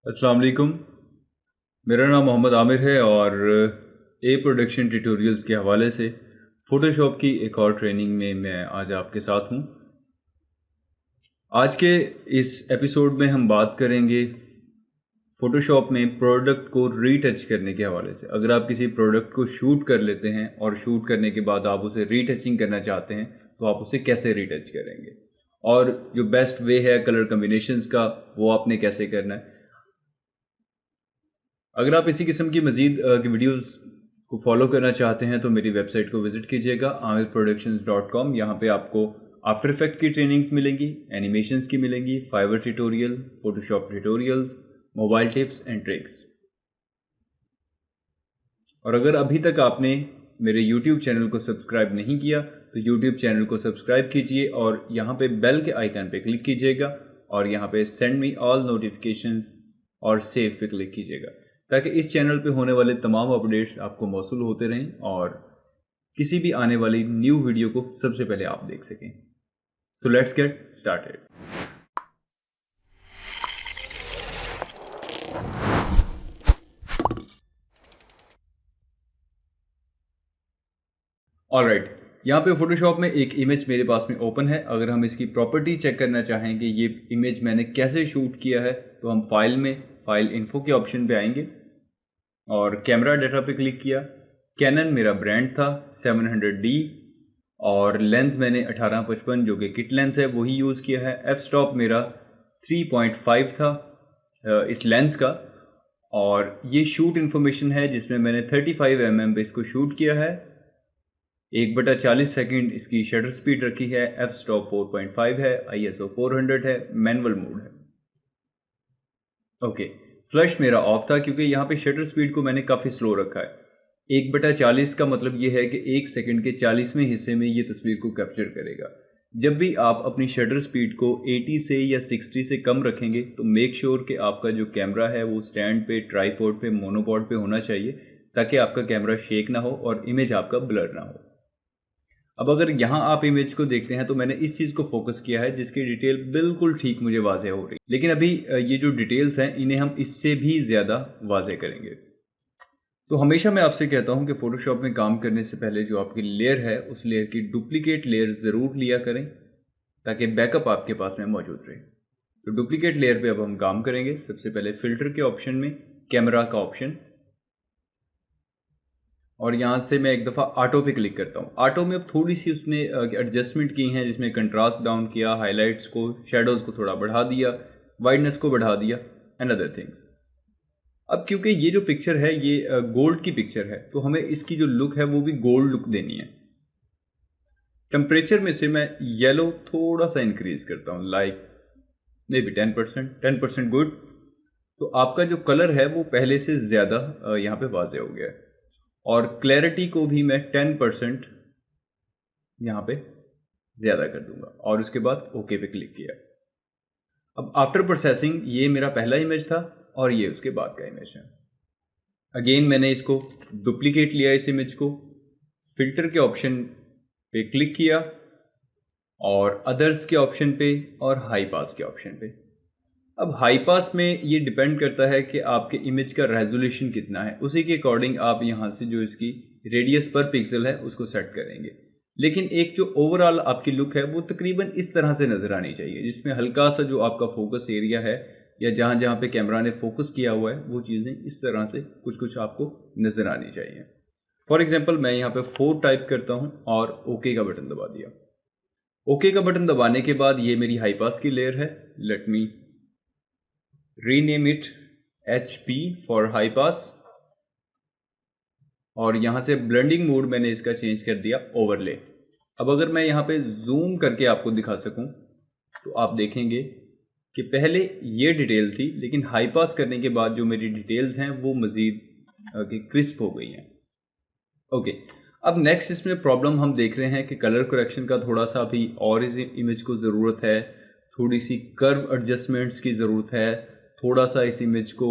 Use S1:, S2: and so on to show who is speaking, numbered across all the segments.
S1: अस्सलाम वालेकुम। मेरा नाम मोहम्मद आमिर है और ए प्रोडक्शन ट्यूटोरियल्स के हवाले से फ़ोटोशॉप की एक और ट्रेनिंग में मैं आज आपके साथ हूँ। आज के इस एपिसोड में हम बात करेंगे फ़ोटोशॉप में प्रोडक्ट को रीटच करने के हवाले से। अगर आप किसी प्रोडक्ट को शूट कर लेते हैं और शूट करने के बाद आप उसे रीटचिंग करना चाहते हैं तो आप उसे कैसे रीटच करेंगे, और जो बेस्ट वे है कलर कम्बिनेशंस का वो आपने कैसे करना है। अगर आप इसी किस्म की मज़ीद की वीडियोस को फॉलो करना चाहते हैं तो मेरी वेबसाइट को विज़िट कीजिएगा amirproductions.com। यहाँ पे आपको आफ्टर इफेक्ट की ट्रेनिंग्स मिलेंगी, एनिमेशंस की मिलेंगी, Fiverr tutorial, Photoshop tutorials, mobile tips and tricks. और अगर अभी तक आपने मेरे YouTube चैनल को सब्सक्राइब नहीं किया तो YouTube चैनल को सब्सक्राइब कीजिए और यहाँ पे बेल के आइकन पे क्लिक कीजिएगा और यहाँ पे सेंड मी ऑल नोटिफिकेशंस और सेव पे क्लिक कीजिएगा ताकि इस चैनल पे होने वाले तमाम अपडेट्स आपको मौसूल होते रहें और किसी भी आने वाली न्यू वीडियो को सबसे पहले आप देख सकें। So let's get started. Alright, यहाँ पे फोटोशॉप में एक इमेज मेरे पास में ओपन है। अगर हम इसकी प्रॉपर्टी चेक करना चाहें कि ये इमेज मैंने कैसे शूट किया है तो हम फाइल इन्फो के ऑप्शन पे आएंगे और कैमरा डाटा पे क्लिक किया। कैनन मेरा ब्रांड था 700D और लेंस मैंने 1855 जो कि किट लेंस है वही यूज़ किया है। एफ स्टॉप मेरा 3.5 था इस लेंस का, और ये शूट इन्फॉर्मेशन है जिसमें मैंने 35 mm पे इसको शूट किया है। 1/40 सेकेंड इसकी शटर स्पीड रखी है, एफ स्टॉप 4.5 है, ISO 400 है, मैनुअल मोड है। ओके, फ्लश मेरा ऑफ था क्योंकि यहाँ पे शटर स्पीड को मैंने काफ़ी स्लो रखा है। 1/40 का मतलब ये है कि 1 सेकंड के 40वें हिस्से में ये तस्वीर को कैप्चर करेगा। जब भी आप अपनी शटर स्पीड को 80 से या 60 से कम रखेंगे तो मेक श्योर कि आपका जो कैमरा है वो स्टैंड पे, ट्राईपॉड पे, मोनोपॉड पे होना चाहिए ताकि आपका कैमरा शेक ना हो और इमेज आपका ब्लर ना हो। अब अगर यहाँ आप इमेज को देखते हैं तो मैंने इस चीज़ को फोकस किया है जिसकी डिटेल बिल्कुल ठीक मुझे वाज़ेह हो रही, लेकिन अभी ये जो डिटेल्स हैं इन्हें हम इससे भी ज़्यादा वाज़ेह करेंगे। तो हमेशा मैं आपसे कहता हूँ कि फ़ोटोशॉप में काम करने से पहले जो आपकी लेयर है उस लेयर की डुप्लीकेट लेयर ज़रूर लिया करें ताकि बैकअप आपके पास में मौजूद रहे। तो डुप्लीकेट लेयर पे अब हम काम करेंगे। सबसे पहले फ़िल्टर के ऑप्शन में कैमरा का ऑप्शन, और यहाँ से मैं एक दफ़ा ऑटो पे क्लिक करता हूँ। ऑटो में अब थोड़ी सी उसने एडजस्टमेंट की हैं जिसमें कंट्रास्ट डाउन किया, हाइलाइट्स को, शेडोज़ को थोड़ा बढ़ा दिया, वाइडनेस को बढ़ा दिया एंड अदर थिंग्स। अब क्योंकि ये जो पिक्चर है ये गोल्ड की पिक्चर है तो हमें इसकी जो लुक है वो भी गोल्ड लुक देनी है। टेम्परेचर में से मैं येलो थोड़ा सा इंक्रीज करता हूँ, लाइक मे बी 10% गुड। तो आपका जो कलर है वो पहले से ज़्यादा यहाँ पे वाज़ेह हो गया है। और क्लैरिटी को भी मैं 10% यहाँ पे ज़्यादा कर दूंगा और उसके बाद ओके पे क्लिक किया। अब आफ्टर प्रोसेसिंग ये मेरा पहला इमेज था और ये उसके बाद का इमेज है। अगेन मैंने इसको डुप्लीकेट लिया, इस इमेज को फिल्टर के ऑप्शन पे क्लिक किया और अदर्स के ऑप्शन पे और हाई पास के ऑप्शन पे। अब हाई पास में ये डिपेंड करता है कि आपके इमेज का रेजोल्यूशन कितना है, उसी के अकॉर्डिंग आप यहाँ से जो इसकी रेडियस पर पिक्सल है उसको सेट करेंगे। लेकिन एक जो ओवरऑल आपकी लुक है वो तकरीबन इस तरह से नज़र आनी चाहिए जिसमें हल्का सा जो आपका फोकस एरिया है या जहाँ जहाँ पे कैमरा ने फोकस किया हुआ है वो चीज़ें इस तरह से कुछ कुछ आपको नज़र आनी चाहिए। फॉर एग्जांपल मैं यहाँ पे 4 टाइप करता हूँ और ओके का बटन दबा दिया। ओके का बटन दबाने के बाद ये मेरी हाई पास की लेयर है। Let me rename it HP for high pass, और यहाँ से ब्लेंडिंग मोड मैंने इसका चेंज कर दिया ओवरले। अब अगर मैं यहाँ पे जूम करके आपको दिखा सकूँ तो आप देखेंगे कि पहले ये डिटेल थी लेकिन हाई पास करने के बाद जो मेरी डिटेल्स हैं वो मज़ीद क्रिस्प हो गई हैं। ओके, अब नेक्स्ट इसमें प्रॉब्लम हम देख रहे हैं कि कलर करेक्शन का थोड़ा सा अभी और इस इमेज को ज़रूरत है, थोड़ी सी कर्व एडजस्टमेंट्स की ज़रूरत है, थोड़ा सा इस इमेज को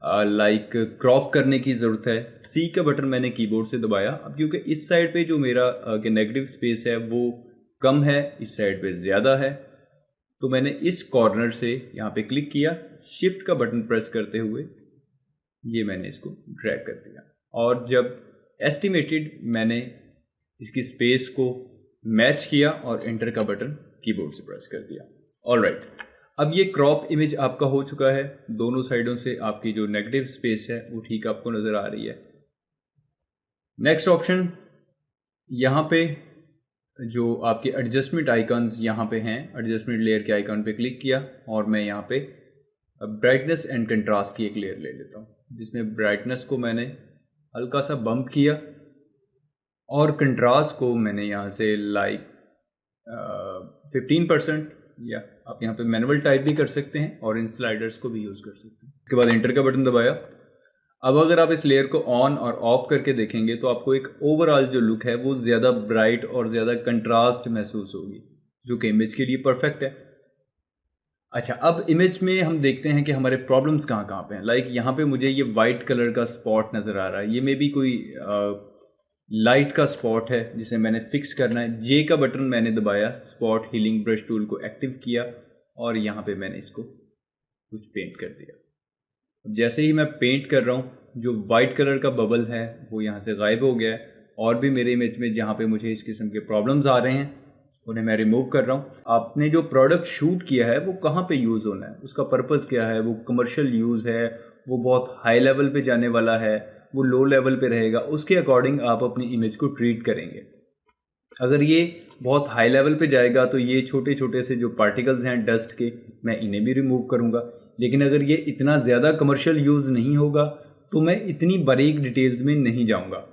S1: लाइक क्रॉप करने की ज़रूरत है। सी का बटन मैंने कीबोर्ड से दबाया। अब क्योंकि इस साइड पे जो मेरा नेगेटिव स्पेस है वो कम है, इस साइड पे ज़्यादा है, तो मैंने इस कॉर्नर से यहाँ पे क्लिक किया, शिफ्ट का बटन प्रेस करते हुए ये मैंने इसको ड्रैग कर दिया, और जब एस्टिमेटेड मैंने इसकी स्पेस को मैच किया और एंटर का बटन कीबोर्ड से प्रेस कर दिया। ऑलराइट, अब ये क्रॉप इमेज आपका हो चुका है। दोनों साइडों से आपकी जो नेगेटिव स्पेस है वो ठीक आपको नज़र आ रही है। नेक्स्ट ऑप्शन, यहाँ पे जो आपके एडजस्टमेंट आइकन्स यहाँ पे हैं, एडजस्टमेंट लेयर के आइकन पे क्लिक किया और मैं यहाँ पे ब्राइटनेस एंड कंट्रास्ट की एक लेयर ले लेता हूँ, जिसमें ब्राइटनेस को मैंने हल्का सा बम्प किया और कंट्रास्ट को मैंने यहाँ से लाइक 15%, या आप यहाँ पे मैनुअल टाइप भी कर सकते हैं और इन स्लाइडर्स को भी यूज़ कर सकते हैं। उसके बाद एंटर का बटन दबाया। अब अगर आप इस लेयर को ऑन और ऑफ करके देखेंगे तो आपको एक ओवरऑल जो लुक है वो ज़्यादा ब्राइट और ज़्यादा कंट्रास्ट महसूस होगी, जो कि इमेज के लिए परफेक्ट है। अच्छा, अब इमेज में हम देखते हैं कि हमारे प्रॉब्लम्स कहाँ कहाँ पे हैं। लाइक यहाँ पे मुझे ये वाइट कलर का स्पॉट नज़र आ रहा है, ये मे भी कोई लाइट का स्पॉट है जिसे मैंने फिक्स करना है। जे का बटन मैंने दबाया, स्पॉट हीलिंग ब्रश टूल को एक्टिव किया और यहाँ पे मैंने इसको कुछ पेंट कर दिया। जैसे ही मैं पेंट कर रहा हूँ, जो वाइट कलर का बबल है वो यहाँ से गायब हो गया है, और भी मेरे इमेज में जहाँ पे मुझे इस किस्म के प्रॉब्लम्स आ रहे हैं उन्हें मैं रिमूव कर रहा हूँ। आपने जो प्रोडक्ट शूट किया है वो कहाँ पे यूज़ होना है, उसका पर्पज़ क्या है, वो कमर्शियल यूज़ है, वो बहुत हाई लेवल पे जाने वाला है, वो लो लेवल पे रहेगा, उसके अकॉर्डिंग आप अपनी इमेज को ट्रीट करेंगे। अगर ये बहुत हाई लेवल पे जाएगा तो ये छोटे छोटे से जो पार्टिकल्स हैं डस्ट के, मैं इन्हें भी रिमूव करूँगा। लेकिन अगर ये इतना ज़्यादा कमर्शियल यूज़ नहीं होगा तो मैं इतनी बारीक डिटेल्स में नहीं जाऊँगा।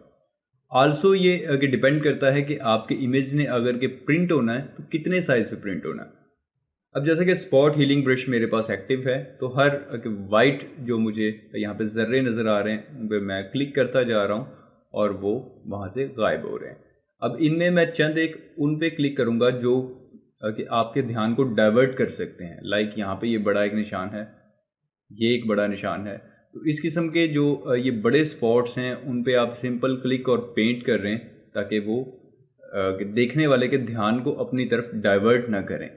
S1: आल्सो ये डिपेंड करता है कि आपके इमेज ने अगर के प्रिंट होना है तो कितने साइज़ पे प्रिंट होना है। अब जैसे कि स्पॉट हीलिंग ब्रश मेरे पास एक्टिव है, तो हर वाइट जो मुझे यहाँ पे जर्रे नज़र आ रहे हैं उन पर मैं क्लिक करता जा रहा हूँ और वो वहाँ से गायब हो रहे हैं। अब इनमें मैं चंद एक उन पे क्लिक करूँगा जो कि आपके ध्यान को डाइवर्ट कर सकते हैं। लाइक यहाँ पे ये बड़ा एक निशान है, ये एक बड़ा निशान है, तो इस किस्म के जो ये बड़े स्पॉट्स हैं उन पे आप सिंपल क्लिक और पेंट कर रहे हैं ताकि वो देखने वाले के ध्यान को अपनी तरफ डाइवर्ट ना करें,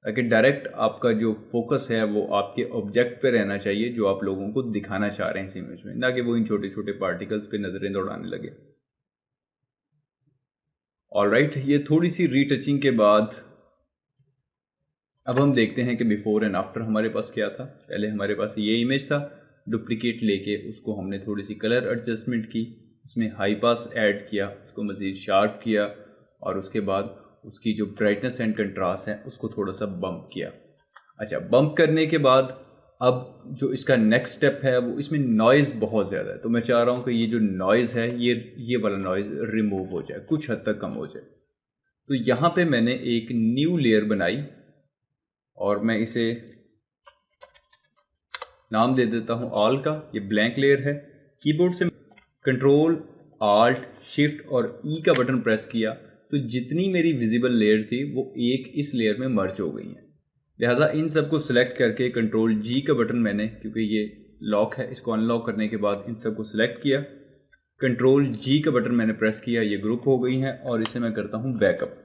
S1: ताकि डायरेक्ट आपका जो फोकस है वो आपके ऑब्जेक्ट पे रहना चाहिए जो आप लोगों को दिखाना चाह रहे हैं इस इमेज में, ना कि वो इन छोटे छोटे पार्टिकल्स पे नज़रें दौड़ाने लगे। ऑलराइट, ये थोड़ी सी रीटचिंग के बाद अब हम देखते हैं कि बिफोर एंड आफ्टर हमारे पास क्या था। पहले हमारे पास ये इमेज था, डुप्लीकेट लेके उसको हमने थोड़ी सी कलर एडजस्टमेंट की, उसमें हाई पास ऐड किया, उसको मज़ीद शार्प किया और उसके बाद उसकी जो ब्राइटनेस एंड कंट्रास्ट है उसको थोड़ा सा बम्प किया। अच्छा, बम्प करने के बाद अब जो इसका नेक्स्ट स्टेप है वो इसमें नॉइज़ बहुत ज़्यादा है, तो मैं चाह रहा हूँ कि ये जो नॉइज़ है ये वाला नॉइज़ रिमूव हो जाए, कुछ हद तक कम हो जाए। तो यहाँ पे मैंने एक न्यू लेयर बनाई और मैं इसे नाम दे देता हूँ ऑल का। ये ब्लैंक लेयर है। कीबोर्ड से कंट्रोल आल्ट शिफ्ट और ई का बटन प्रेस किया तो जितनी मेरी विजिबल लेयर थी वो एक इस लेयर में मर्ज हो गई हैं। लिहाजा इन सबको सिलेक्ट करके कंट्रोल जी का बटन मैंने, क्योंकि ये लॉक है, इसको अनलॉक करने के बाद इन सबको सिलेक्ट किया, कंट्रोल जी का बटन मैंने प्रेस किया, ये ग्रुप हो गई हैं और इसे मैं करता हूँ बैकअप।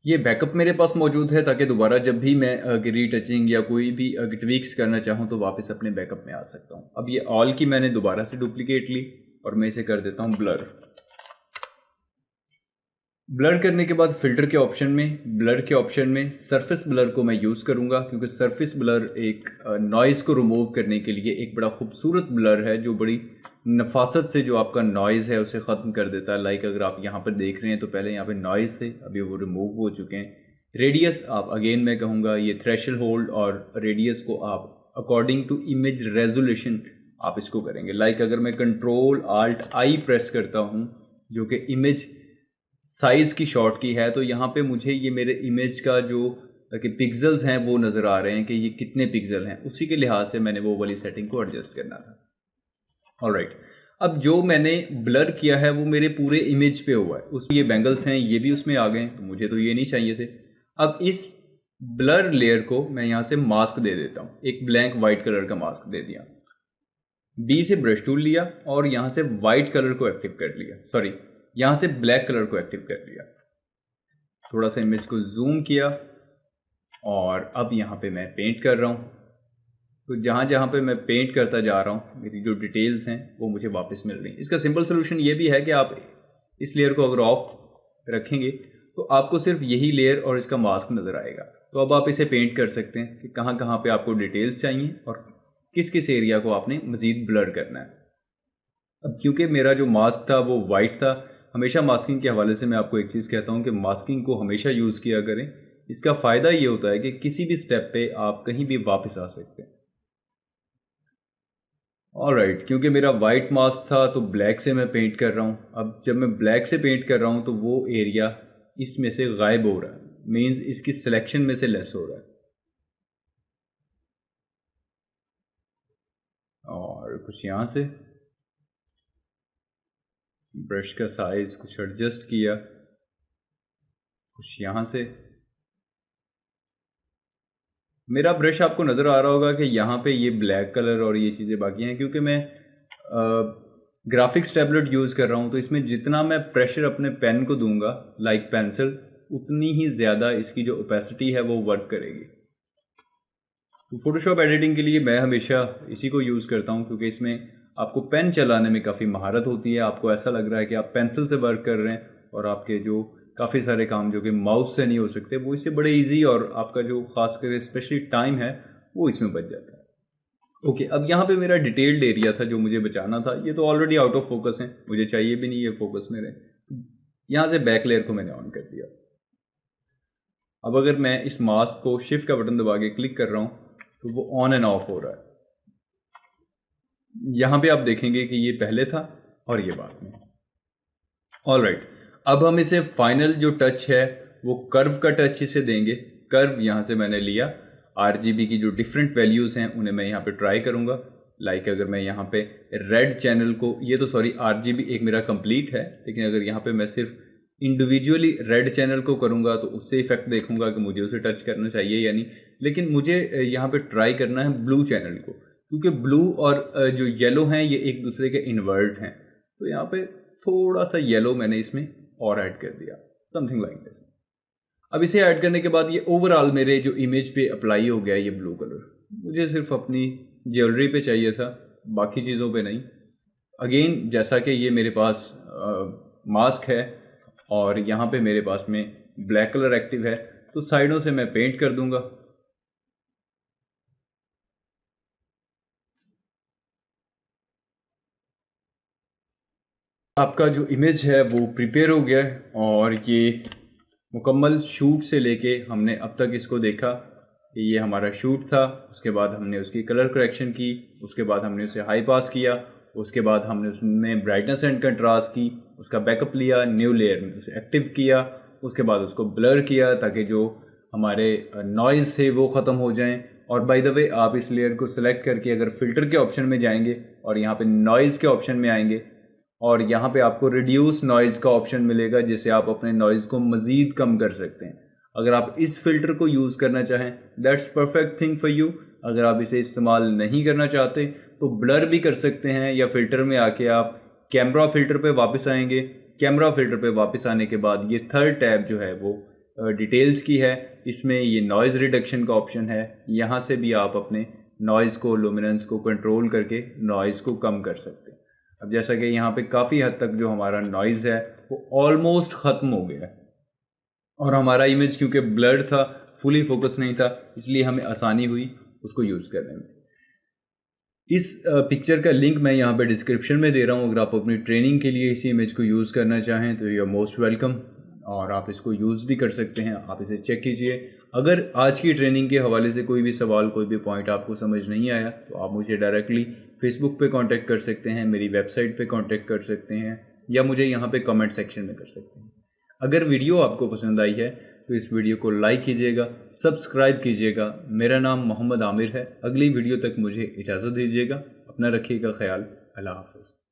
S1: ये बैकअप मेरे पास मौजूद है ताकि दोबारा जब भी मैं रीटचिंग या कोई भी ट्वीक्स करना चाहूँ तो वापस अपने बैकअप में आ सकता हूँ। अब ये ऑल की मैंने दोबारा से डुप्लीकेट ली और मैं इसे कर देता हूँ ब्लर। ब्लर करने के बाद फिल्टर के ऑप्शन में सरफेस ब्लर को मैं यूज़ करूँगा, क्योंकि सरफेस ब्लर एक नॉइज़ को रिमूव करने के लिए एक बड़ा खूबसूरत ब्लर है जो बड़ी नफासत से जो आपका नॉइज़ है उसे ख़त्म कर देता है। लाइक अगर आप यहाँ पर देख रहे हैं तो पहले यहाँ पे नॉइज़ थे, अभी वो रिमूव हो चुके हैं। रेडियस आप अगेन मैं कहूँगा ये थ्रेशोल्ड और रेडियस को आप अकॉर्डिंग टू इमेज रेजोल्यूशन आप इसको करेंगे। लाइक अगर मैं कंट्रोल आल्ट आई प्रेस करता हूँ जो कि इमेज साइज़ की शॉर्ट की है, तो यहाँ पे मुझे ये मेरे इमेज का जो कि पिक्सल्स हैं वो नज़र आ रहे हैं कि ये कितने पिक्सल हैं, उसी के लिहाज से मैंने वो वाली सेटिंग को एडजस्ट करना था। ऑलराइट, अब जो मैंने ब्लर किया है वो मेरे पूरे इमेज पे हुआ है, उसमें ये बैंगल्स हैं ये भी उसमें आ गए, तो मुझे तो ये नहीं चाहिए थे। अब इस ब्लर लेयर को मैं यहाँ से मास्क दे देता हूँ, एक ब्लैंक वाइट कलर का मास्क दे दिया। बी से ब्रश टूल लिया और यहाँ से वाइट कलर को एक्टिव कर लिया, यहाँ से ब्लैक कलर को एक्टिव कर लिया। थोड़ा सा इमेज को जूम किया और अब यहाँ पे मैं पेंट कर रहा हूँ। तो जहाँ जहाँ पे मैं पेंट करता जा रहा हूँ मेरी जो डिटेल्स हैं वो मुझे वापस मिल रही हैं। इसका सिंपल सोल्यूशन ये भी है कि आप इस लेयर को अगर ऑफ रखेंगे तो आपको सिर्फ यही लेयर और इसका मास्क नज़र आएगा। तो अब आप इसे पेंट कर सकते हैं कि कहाँ कहाँ पे आपको डिटेल्स चाहिए और किस किस एरिया को आपने मज़ीद ब्लर करना है। अब क्योंकि मेरा जो मास्क था वो वाइट था, हमेशा मास्किंग के हवाले से मैं आपको एक चीज़ कहता हूँ कि मास्किंग को हमेशा यूज़ किया करें। इसका फ़ायदा ये होता है कि किसी भी स्टेप पे आप कहीं भी वापस आ सकते हैं। ऑलराइट, क्योंकि मेरा वाइट मास्क था तो ब्लैक से मैं पेंट कर रहा हूँ। अब जब मैं ब्लैक से पेंट कर रहा हूँ तो वो एरिया इसमें से गायब हो रहा है, मीन्स इसकी सिलेक्शन में से लेस हो रहा है। और कुछ यहाँ से ब्रश का साइज कुछ एडजस्ट किया, कुछ यहाँ से। मेरा ब्रश आपको नज़र आ रहा होगा कि यहाँ पे ये ब्लैक कलर और ये चीज़ें बाकी हैं, क्योंकि मैं ग्राफिक्स टैबलेट यूज़ कर रहा हूँ। तो इसमें जितना मैं प्रेशर अपने पेन को दूंगा लाइक पेंसिल, उतनी ही ज़्यादा इसकी जो ओपेसिटी है वो वर्क करेगी। तो फोटोशॉप एडिटिंग के लिए मैं हमेशा इसी को यूज़ करता हूँ, क्योंकि इसमें आपको पेन चलाने में काफ़ी महारत होती है। आपको ऐसा लग रहा है कि आप पेंसिल से वर्क कर रहे हैं और आपके जो काफ़ी सारे काम जो कि माउस से नहीं हो सकते वो इससे बड़े इजी, और आपका जो खास कर स्पेशली टाइम है वो इसमें बच जाता है। ओके, अब यहाँ पे मेरा डिटेल्ड एरिया था जो मुझे बचाना था, ये तो ऑलरेडी आउट ऑफ फोकस है, मुझे चाहिए भी नहीं ये फोकस मेरे। यहाँ से बैक लेयर को मैंने ऑन कर दिया। अब अगर मैं इस मास्क को शिफ्ट का बटन दबा के क्लिक कर रहा हूँ तो वो ऑन एंड ऑफ हो रहा है। यहाँ पे आप देखेंगे कि ये पहले था और ये बाद में। ऑलराइट, अब हम इसे फाइनल जो टच है वो कर्व का टच इसे देंगे। कर्व यहाँ से मैंने लिया, RGB की जो डिफरेंट वैल्यूज़ हैं उन्हें मैं यहाँ पे ट्राई करूँगा। लाइक अगर मैं यहाँ पे रेड चैनल को, ये तो सॉरी RGB एक मेरा कंप्लीट है, लेकिन अगर यहाँ पे मैं सिर्फ इंडिविजुअली रेड चैनल को करूँगा तो उससे इफेक्ट देखूँगा कि मुझे उसे टच करना चाहिए या नहीं। लेकिन मुझे यहाँ पे ट्राई करना है ब्लू चैनल को, क्योंकि ब्लू और जो येलो हैं ये एक दूसरे के इन्वर्ट हैं। तो यहाँ पे थोड़ा सा येलो मैंने इसमें और ऐड कर दिया, समथिंग लाइक दिस। अब इसे ऐड करने के बाद ये ओवरऑल मेरे जो इमेज पे अप्लाई हो गया ये ब्लू कलर। मुझे सिर्फ अपनी ज्वेलरी पे चाहिए था, बाकी चीज़ों पे नहीं। अगेन जैसा कि ये मेरे पास मास्क है और यहाँ पे मेरे पास में ब्लैक कलर एक्टिव है, तो साइडों से मैं पेंट कर दूंगा। आपका जो इमेज है वो प्रिपेयर हो गया है और ये मुकम्मल शूट से लेके हमने अब तक इसको देखा कि ये हमारा शूट था। उसके बाद हमने उसकी कलर करेक्शन की, उसके बाद हमने उसे हाई पास किया, उसके बाद हमने उसमें ब्राइटनेस एंड कंट्रास्ट की, उसका बैकअप लिया, न्यू लेयर में उसे एक्टिव किया, उसके बाद उसको ब्लर किया ताकि जो हमारे नॉइज़ थे वो ख़त्म हो जाएं। और बाय द वे आप इस लेयर को सिलेक्ट करके अगर फ़िल्टर के ऑप्शन में जाएंगे और यहाँ पे नॉइज़ के ऑप्शन में आएंगे और यहाँ पे आपको रिड्यूस नॉइज़ का ऑप्शन मिलेगा, जिससे आप अपने नॉइज़ को मज़ीद कम कर सकते हैं। अगर आप इस फ़िल्टर को यूज़ करना चाहें that's perfect thing for you. अगर आप इसे इस्तेमाल नहीं करना चाहते तो ब्लर भी कर सकते हैं, या फ़िल्टर में आके आप कैमरा फ़िल्टर पे वापस आएंगे। कैमरा फ़िल्टर पे वापस आने के बाद ये थर्ड टैब जो है वो डिटेल्स की है, इसमें ये नॉइज़ रिडक्शन का ऑप्शन है। यहाँ से भी आप अपने नॉइज़ को, लुमिनेंस को कंट्रोल करके नॉइज़ को कम कर सकते हैं। अब जैसा कि यहाँ पे काफ़ी हद तक जो हमारा नॉइज़ है वो ऑलमोस्ट ख़त्म हो गया है और हमारा इमेज क्योंकि ब्लर्ड था, फुली फोकस नहीं था, इसलिए हमें आसानी हुई उसको यूज़ करने में। इस पिक्चर का लिंक मैं यहाँ पे डिस्क्रिप्शन में दे रहा हूँ। अगर आप अपनी ट्रेनिंग के लिए इसी इमेज को यूज़ करना चाहें तो यू आर मोस्ट वेलकम, और आप इसको यूज़ भी कर सकते हैं। आप इसे चेक कीजिए। अगर आज की ट्रेनिंग के हवाले से कोई भी सवाल, कोई भी पॉइंट आपको समझ नहीं आया तो आप मुझे डायरेक्टली फेसबुक पे कांटेक्ट कर सकते हैं, मेरी वेबसाइट पे कांटेक्ट कर सकते हैं, या मुझे यहाँ पे कमेंट सेक्शन में कर सकते हैं। अगर वीडियो आपको पसंद आई है तो इस वीडियो को लाइक कीजिएगा, सब्सक्राइब कीजिएगा। मेरा नाम मोहम्मद आमिर है। अगली वीडियो तक मुझे इजाज़त दीजिएगा। अपना रखिएगा ख्याल। अल्लाह हाफ़िज़।